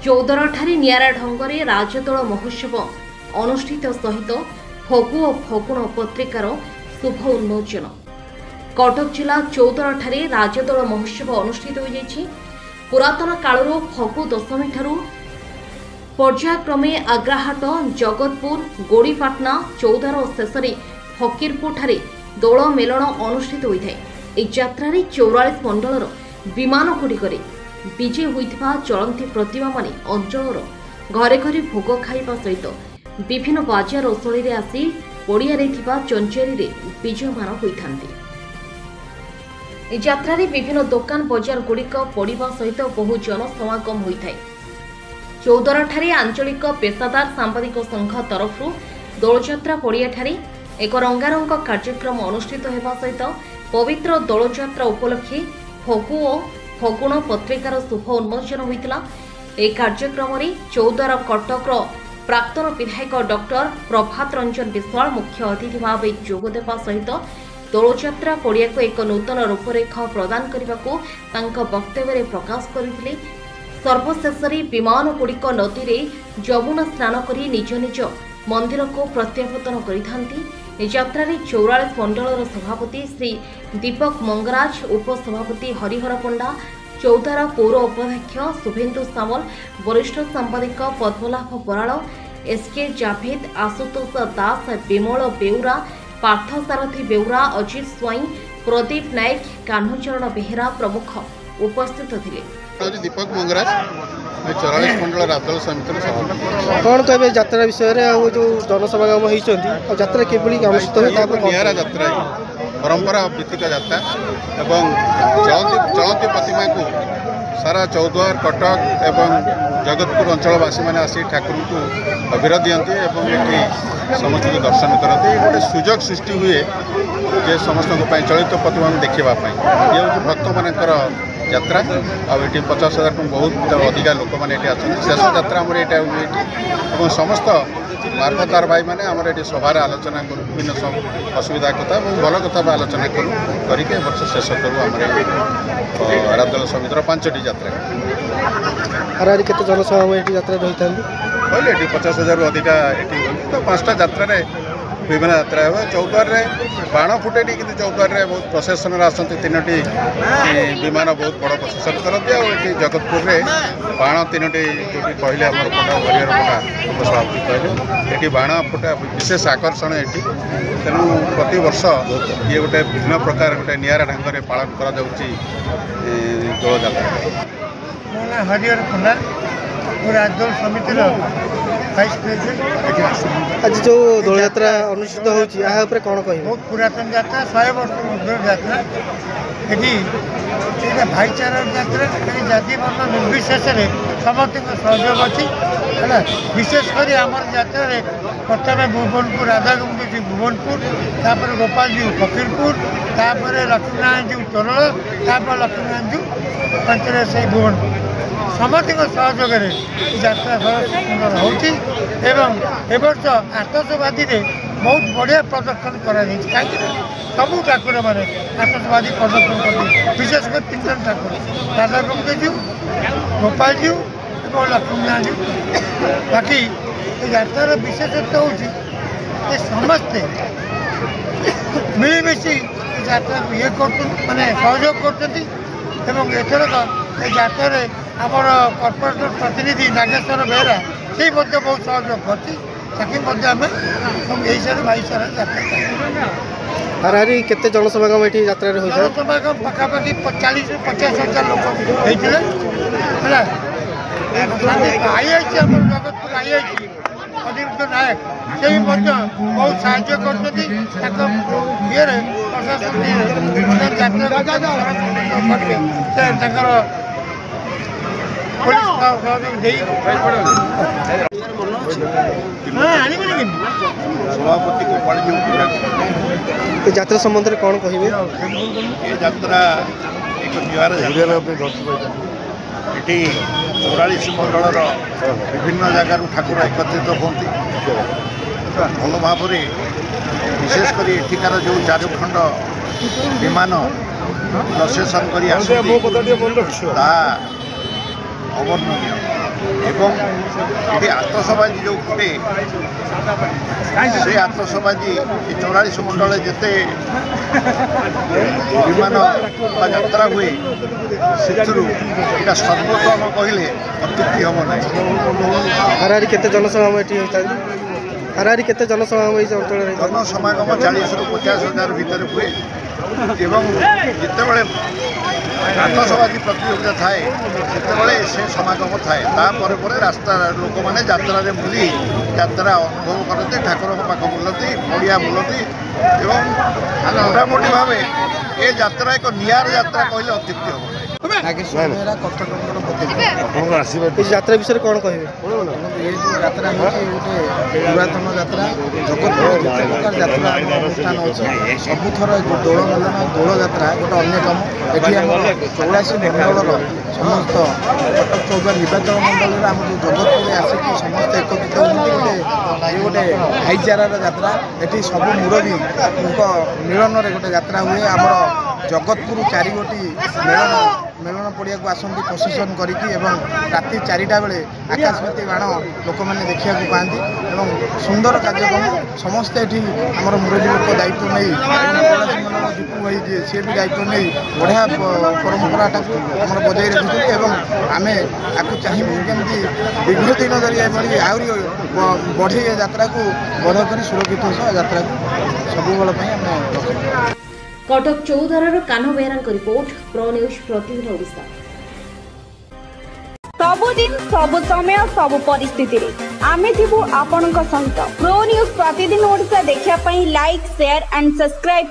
ଚୌଦରଠାରେ ନିଆରା ଢଙ୍ଗରେ ରାଜଦୋଳ ମହୋତ୍ସବ ଅନୁଷ୍ଠିତ ସହିତ ଫଗୁ ଓ ଫଗୁଣ ପତ୍ରିକାର ଶୁଭ ଉନ୍ମୋଚନ। କଟକ ଜିଲ୍ଲା ଚୌଦରଠାରେ ରାଜଦୋଳ ମହୋତ୍ସବ ଅନୁଷ୍ଠିତ ହୋଇଯାଇଛି। ପୁରାତନ କାଳରୁ ଫଗୁ ଦଶମୀଠାରୁ ପର୍ଯ୍ୟାୟକ୍ରମେ ଆଗ୍ରାହାଟ, ଜଗତପୁର, ଗୋଡ଼ିପାଟଣା, ଚୌଦାର ଓ ଶେଷରେ ଫକୀରପୁରଠାରେ ଦୋଳ ମେଲଣ ଅନୁଷ୍ଠିତ ହୋଇଥାଏ। ଏହି ଯାତ୍ରାରେ 44 ମଣ୍ଡଳର ବିମାନଗୁଡ଼ିକରେ ବିଜେ ହୋଇଥିବା ଚଳନ୍ତି ପ୍ରତିମାମାନେ ଅଞ୍ଚଳର ଘରେ ଘରେ ଭୋଗ ଖାଇବା ସହିତ ବିଭିନ୍ନ ବାଜା ରୋଷଣୀରେ ଆସି ପଡ଼ିଆରେ ଥିବା ଚଞ୍ଚେରୀରେ ବିଜୟମାନ ହୋଇଥାନ୍ତି। ଏହି ଯାତ୍ରାରେ ବିଭିନ୍ନ ଦୋକାନ ବଜାରଗୁଡ଼ିକ ପଡ଼ିବା ସହିତ ବହୁ ଜନସମାଗମ ହୋଇଥାଏ। ଚୌଦରଠାରେ ଆଞ୍ଚଳିକ ପେଶାଦାର ସାମ୍ବାଦିକ ସଂଘ ତରଫରୁ ଦୋଳଯାତ୍ରା ପଡ଼ିଆଠାରେ ଏକ ରଙ୍ଗାରଙ୍ଗ କାର୍ଯ୍ୟକ୍ରମ ଅନୁଷ୍ଠିତ ହେବା ସହିତ ପବିତ୍ର ଦୋଳଯାତ୍ରା ଉପଲକ୍ଷେ ଫଗୁ ଓ ଫଗୁଣ ପତ୍ରିକାର ଶୁଭ ଉନ୍ମୋଚନ ହୋଇଥିଲା। ଏହି କାର୍ଯ୍ୟକ୍ରମରେ ଚୌଦାର କଟକର ପ୍ରାକ୍ତନ ବିଧାୟକ ଡକ୍ଟର ପ୍ରଭାତ ରଞ୍ଜନ ବିଶ୍ୱାଳ ମୁଖ୍ୟ ଅତିଥି ଭାବେ ଯୋଗଦେବା ସହିତ ଦୋଳଯାତ୍ରା ପଡ଼ିଆକୁ ଏକ ନୂତନ ରୂପରେଖ ପ୍ରଦାନ କରିବାକୁ ତାଙ୍କ ବକ୍ତବ୍ୟରେ ପ୍ରକାଶ କରିଥିଲେ। ସର୍ବଶେଷରେ ବିମାନଗୁଡ଼ିକ ନଦୀରେ ଯମୁନା ସ୍ନାନ କରି ନିଜ ନିଜ ମନ୍ଦିରକୁ ପ୍ରତ୍ୟାବର୍ତ୍ତନ କରିଥାନ୍ତି। ଏହି ଯାତ୍ରାରେ 44 ମଣ୍ଡଳର ସଭାପତି ଶ୍ରୀ ଦୀପକ ମଙ୍ଗରାଜ, ଉପସଭାପତି ହରିହର ପଣ୍ଡା, ଚୌଦାର ପୌର ଉପାଧ୍ୟକ୍ଷ ଶୁଭେନ୍ଦୁ ସାମଲ, ବରିଷ୍ଠ ସାମ୍ବାଦିକ ପଦ୍ମଲାଭ ବରାଳ, ଏସ୍କେ ଜାଭେଦ, ଆଶୁତୋଷ ଦାସ, ବିମଳ ବେଉରା, ପାର୍ଥସାରଥୀ ବେଉରା, ଅଜିତ ସ୍ୱାଇଁ, ପ୍ରଦୀପ ନାୟକ, କାହ୍ନୁଚରଣ ବେହେରା ପ୍ରମୁଖ ଉପସ୍ଥିତ ଥିଲେ। दीपक मंगराज 44 मंडल राजदोल समितिर सभापति। कौन कहे यात्रा विषय जो जनसमागम होता किभली अनुष्ठित निरा यात्रा परंपरा भित्तिक यात्रा एवं चलती प्रतिमा को सारा चौद्वार, कटक एवं जगतपुर अंचलवासी मैंने आसी ठाकुर को अभिर दिखती ये समस्त को दर्शन करती। गोटे सुजोग सृष्टि हुए जे समस्त चलित प्रतिमा देखापी ये हूँ भक्त मानकर यात्रा आठी 50,000 बहुत अधिका लोक मैंने शेष यात्रा आम ये समस्त मार्फतार भाई मैंने आम ये सभार आलोचना करूँ विभिन्न असुविधा कथा और भल कथा आलोचना करूँ करके वर्ष शेष करूँ आम राजदोल समितिर 5टी यात्रा। केते जनसमागम यात्रा रही कहले ये 50,000 अधिका तो 5टा यात्रा विभिन्न यात्रा है। चौद्वार बाण फुटेनी कि चौद्वार बहुत प्रशासन आसती 3टी विमान बहुत बड़ प्रशासन करती आठी जगतपुर में बाण 3टी जो कहले आम पंडा हरिहर पंडा उपसभापति कहले ये बाण फुटा विशेष आकर्षण ये तेणु प्रत वर्ष ये गोटे भिन्न प्रकार गोटे निरा ढंग से पालन कर दोल यात्रा। हरिहर पंडा राजदोल समितिर वाइस प्रेसिडेंट। आज जो दोल यात्रा अनुष्ठित होती कौन कह बहुत पुरातन यात्रा 100 वर्ष ऊर्ध्व यात्रा ये भाईचारा यात्रा जाति वर्ण निर्विशेष समस्त सहयोग अच्छी है। विशेषकर आम यात्रा प्रथम भुवनपुर राधागोविंद जी भुवनपुर, तापर गोपाल जी फकीरपुर, तापर लक्ष्मीनारायण जी तोरल, तापर लक्ष्मीनारायण जी पंचर से भुवनपुर समस्त सहयोग यात्रा सुंदर होवर्ष आतंकवादी बहुत बढ़िया प्रदर्शन कर सबू ठाकुर मैंने आतंकवादी प्रदर्शन कर विशेषकर 3 जन ठाकुर राधा गोविंद जी, गोपाल जी और लक्ष्मीनारायण जी। बाकी यात्रार विशेषत्व हूँ समस्ते मिलमिशी यात्रा को ये माने सहयोग करथरक यात्रा आमर कॉर्पोरेटर प्रतिनिधि नागेश्वर बेहरा से बहुत सहयोग करती भाईचारा यात्रा। हाराहारी केते जनसमागम ये यात्रा जनसमागम पखापाखि 40-50,000 लोक होते है। आईआईसी आम जगतपुर आईआईसी अनिरुद्ध नायक से भी बहुत साहाय्य कर प्रशासन यात्रा पुलिस सभापति गोपाल जी यात्रा संबंध में कौन कहे? ये यात्रा एक निवार ये 44 मंडल विभिन्न जगार ठाकुर एकत्रित होती भल भाव विशेषकर एठिकार जो 4 खंड विमान प्रसेसन कर अवर्णनीय এবং এটি আতসবাজি যে ফুটে সেই আতসবাজি 44 মণ্ডলে যেতে বিমান বা যাত্রা হুଏ ସେଥିରୁ এটা সর্বোত্তম কহিলে অত্যুক্তি হব না। ହାରାହାରି କେତେ ଜନସମାଗମ ଏଠି ହୋଇଥାଏ? ହାରାହାରି କେତେ ଜନସମାଗମ ଏଇ ଅଞ୍ଚଳରେ? ଜନସମାଗମ 40ରୁ 50,000 ଭିତରେ ହୁଏ ଏବଂ ଯେତେବେଳେ ଆତସବାଜି ପ୍ରତିଯୋଗିତା ଥାଏ ସେତେବେଳେ ସେ ସମାଗମ ଥାଏ। ତାପରେ ପରେ ରାସ୍ତା ଲୋକମାନେ ଯାତ୍ରାରେ ବୁଲି ଯାତ୍ରା ଅନୁଭବ କରନ୍ତି, ଠାକୁରଙ୍କ ପାଖ ବୁଲନ୍ତି, ପଡ଼ିଆ ବୁଲନ୍ତି ଏବଂ ମୋଟାମୋଟି ଭାବେ ଏ ଯାତ୍ରା ଏକ ନିଆର ଯାତ୍ରା କହିଲେ ଅତ୍ୟୁକ୍ତି ହେବ ନାହିଁ। ଯାତ୍ରା ବିଷୟରେ କ'ଣ କହିବେ? ये जो यात्रा होची गोटे पुरातन यात्रा जगतपुर जिते प्रकार यात्रा अनुष्ठान अच्छे सबुथर दोल मेलन दोल यात्रा गोटे अन्यतम एटी आम 84 मंडल समस्त कटक 14 निर्वाचन मंडल आम जो जगतपुर आसिकी समस्त एकत्रित होती गोटे गोटे भाईचारार यात्रा एटी सब मुरबी मिलन गोटे यात्रा हुए आमर जगतपुर 4 गोटी मेलन पड़िया को आसती प्रसेसन करके राति 4टा बेले आकाशवाती बाण लोक मैंने देखा पाती और सुंदर कार्यक्रम समस्ते ये आम मुरबी लोक दायित्व नहीं दीपू भाई जी सी भी दायित्व नहीं बढ़िया परंपराटा आम बजाई रखी आम आपको चाहबू कमी दीर्घ दिन धरी आहरी बढ़े यात्रा को बढ़ कर सुरक्षित यात्रा को सब आम Cuttack Choudwar Kanha Behera report pro news प्रतिदिन ओडिशा। सबुदिन सबु समय सबु परिस्थिति रे आमे थिबु आपनका सहित प्रो न्यूज प्रतिदिन ओडिशा देखिया पई लाइक शेयर एंड सब्सक्राइब